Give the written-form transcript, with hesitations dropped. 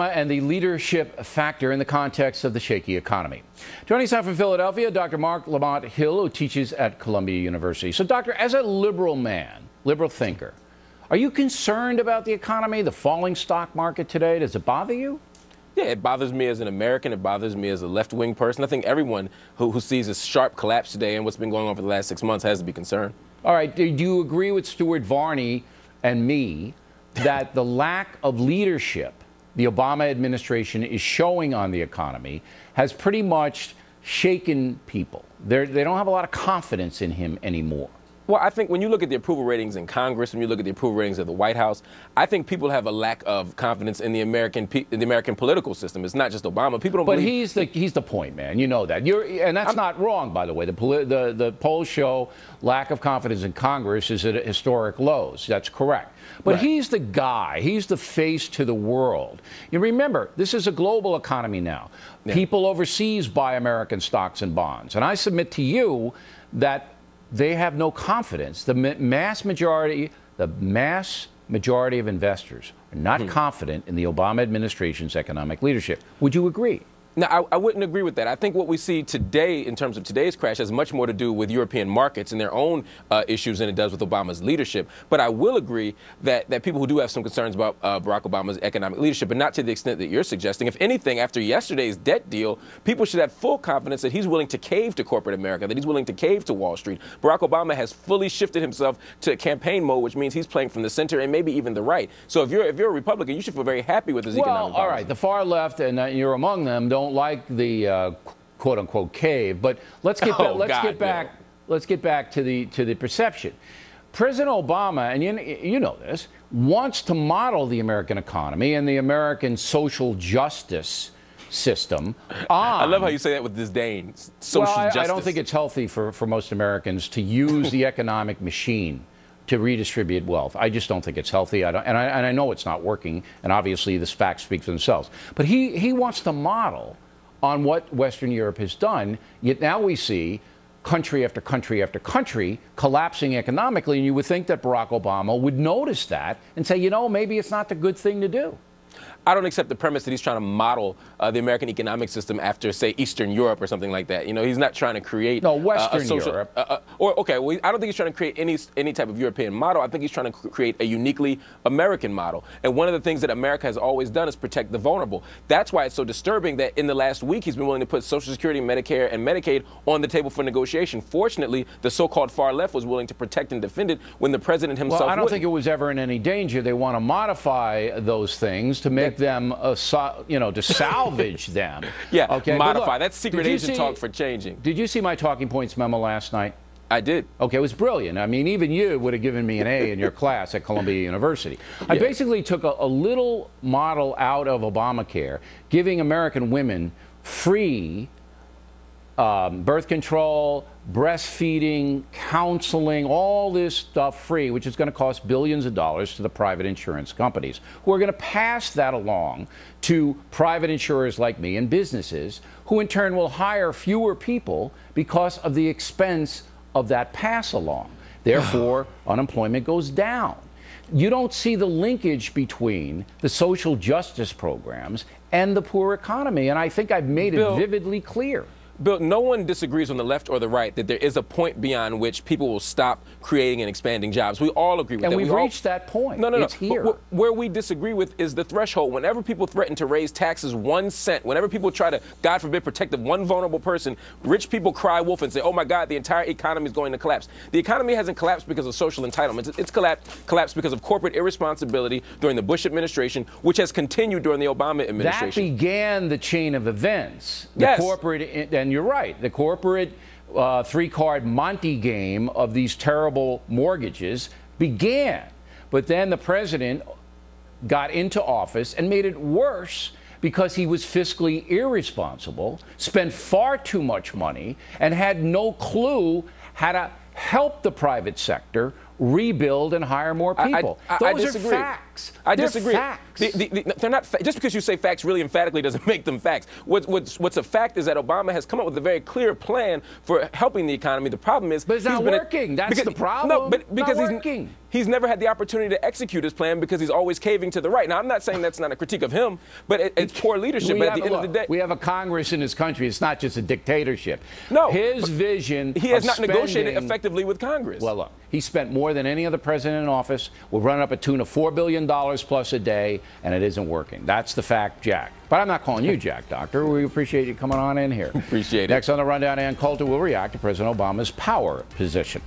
And the leadership factor in the context of the shaky economy. Joining us now from Philadelphia, Dr. Marc Lamont Hill, who teaches at Columbia University. So, doctor, as a liberal man, liberal thinker, are you concerned about the economy, the falling stock market today? Does it bother you? Yeah, it bothers me as an American. It bothers me as a left-wing person. I think everyone who sees a sharp collapse today and what's been going on for the last 6 months has to be concerned. All right. Do you agree with Stuart Varney and me that the lack of leadership the Obama administration is showing on the economy has pretty much shaken people? They don't have a lot of confidence in him anymore. Well, I think when you look at the approval ratings in Congress, when you look at the approval ratings of the White House, I think people have a lack of confidence in the American political system. It's not just Obama. People don't. But he's the point, man. You know that. And that's not wrong, by the way. The polls show lack of confidence in Congress is at historic lows. That's correct. But right. He's the guy. He's the face to the world. You remember, this is a global economy now. Yeah. People overseas buy American stocks and bonds, and I submit to you that they have no confidence. The mass majority of investors are not confident in the Obama administration's economic leadership. Would you agree? No, I wouldn't agree with that. I think what we see today in terms of today's crash has much more to do with European markets and their own issues than it does with Obama's leadership. But I will agree that people who do have some concerns about Barack Obama's economic leadership, but not to the extent that you're suggesting. If anything, after yesterday's debt deal, people should have full confidence that he's willing to cave to corporate America, that he's willing to cave to Wall Street. Barack Obama has fully shifted himself to campaign mode, which means he's playing from the center and maybe even the right. So if you're a Republican, you should feel very happy with his economic policy. Well, all right, the far left, and you're among them, don't like the quote-unquote cave, but let's get back to the perception. President Obama, and you know this, wants to model the American economy and the American social justice system on. I love how you say that with disdain. Social justice. I don't think it's healthy for most Americans to use the economic machine to redistribute wealth. I just don't think it's healthy. And I know it's not working, and obviously the facts speak for themselves. But he wants to model on what Western Europe has done, yet now we see country after country after country collapsing economically, and you would think that Barack Obama would notice that and say, you know, maybe it's not the good thing to do. I don't accept the premise that he's trying to model the American economic system after, say, Eastern Europe or something like that. You know, he's not trying to create Western Europe. I don't think he's trying to create any type of European model. I think he's trying to create a uniquely American model. And one of the things that America has always done is protect the vulnerable. That's why it's so disturbing that in the last week he's been willing to put Social Security, Medicare, and Medicaid on the table for negotiation. Fortunately, the so-called far left was willing to protect and defend it when the president himself wouldn't. I don't think it was ever in any danger. They want to modify those things to make them, to salvage them. Yeah, okay, modify. That's secret agent talk for changing. Did you see my talking points memo last night? I did. Okay, it was brilliant. I mean, even you would have given me an A in your class at Columbia University. I basically took a little model out of Obamacare, giving American women free birth control, breastfeeding, counseling, all this stuff free, which is going to cost billions of dollars to the private insurance companies, who are going to pass that along to private insurers like me and businesses, who in turn will hire fewer people because of the expense of that pass along. Therefore, unemployment goes down. You don't see the linkage between the social justice programs and the poor economy, and I think I've made it vividly clear. Bill, no one disagrees on the left or the right that there is a point beyond which people will stop creating and expanding jobs. We all agree with that. And we've reached that point. No. It's here. Where we disagree with is the threshold. Whenever people threaten to raise taxes 1 cent, whenever people try to, God forbid, protect one vulnerable person, rich people cry wolf and say, oh my God, the entire economy is going to collapse. The economy hasn't collapsed because of social entitlements. It's collapsed because of corporate irresponsibility during the Bush administration, which has continued during the Obama administration. That began the chain of events. The corporate, and you're right, the corporate three-card Monte game of these terrible mortgages began. But then the president got into office and made it worse because he was fiscally irresponsible, spent far too much money, and had no clue how to help the private sector rebuild and hire more people. I disagree. Those are facts. facts. I They're disagree. Facts. They're not just because you say facts really emphatically doesn't make them facts. What's a fact is that Obama has come up with a very clear plan for helping the economy. The problem is, but it's not working. That's the problem. No, but because not working. He's never had the opportunity to execute his plan because he's always caving to the right. Now, I'm not saying that's not a critique of him, but it's poor leadership. But at the end of the day, we have a Congress in this country. It's not just a dictatorship. No, his vision. He has not negotiated effectively with Congress. Well, look, he spent more than any other president in office. We're running up a tune of $4 billion plus a day, and it isn't working. That's the fact, Jack. But I'm not calling you Jack, Doctor. We appreciate you coming on in here. Appreciate it. Next on the Rundown, Ann Coulter will react to President Obama's power position.